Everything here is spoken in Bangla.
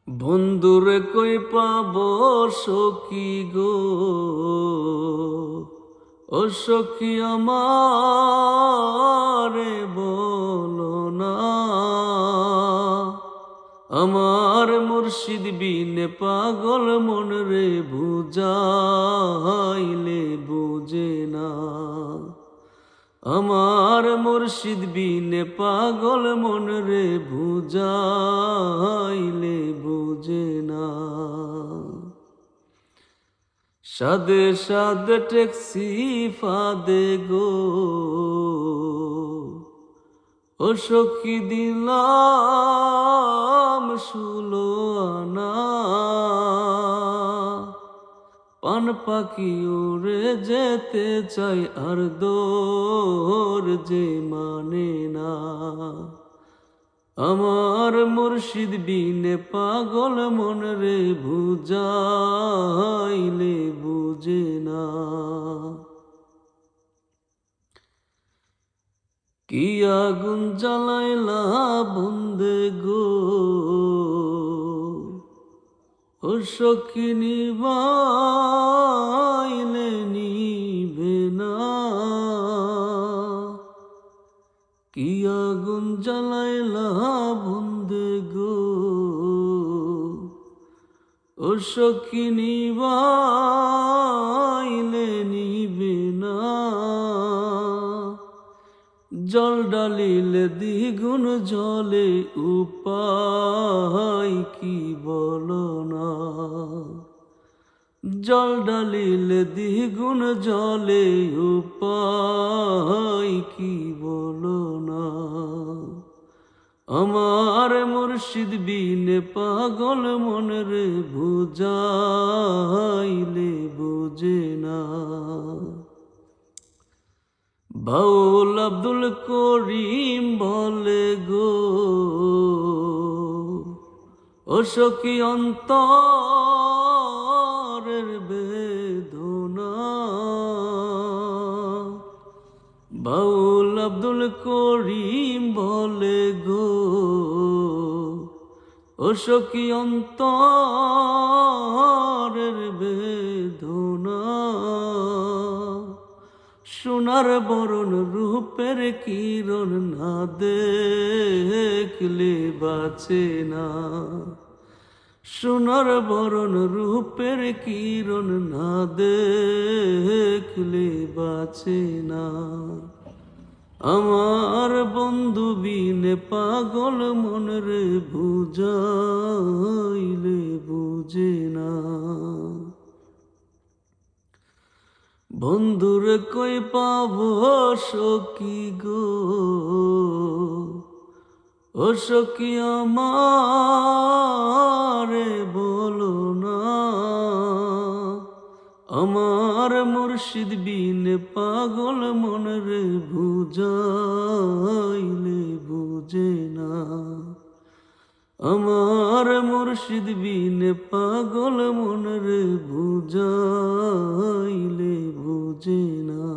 বন্ধুরে কই পাব সখী গো, ও সখী আমারে বলো না। আমার মুর্শিদ বিনে পাগল মন রে বুঝাইলে বুঝে না। আমার মুর্শিদ বিনে পাগল মন রে বুঝাইলে বুঝে না। সাদে সাদে ট্যাক্সি ফাদে গো, ও সখী দিলাম 16 আনা। পান পাখি উড়ে যেতে চাই আর দৌড় যে মানে না। আমার মুর্শিদ বিনে পাগল মন রে বুঝাইলে বুঝে না। কি আগুন জ্বালাইলা বন্দে গো, ও সখী নিবাইলে নিবে না। কি আগুন জ্বালাইলা বন্দে গো, ও সখী নিবাইলে নিবে না। জল ডালিলে দ্বিগুণ জলে উপায় কি বলো না। জল ডালিলে দ্বিগুণ জলে উপায় কি বলো না। আমার মুর্শিদ বিনে পাগল মন রে বুঝাইলে বুঝে না। বাউল আব্দুল করিম বলে গো, ও সখী অন্তরের বেদনা। বাউল আব্দুল করিম বলে গো, ও সখী অন্তরের বেদনা। সোনার বরণ রূপের কিরণ না দেখলে বাঁচে না। সোনার বরণ রূপের কিরণ না দেখলে বাঁচে না। আমার বন্ধু বিনে পাগল মন রে বুঝাইলে বুঝে না। বন্ধুরে কই পাবো সখী গো, ও সখী আমারে বলো না। আমার মুর্শিদ বিনে পাগল মন রে বুঝাইলে বুঝে না। আমার মুর্শিদ বিনে পাগল মন রে বুঝাইলে বুঝে না।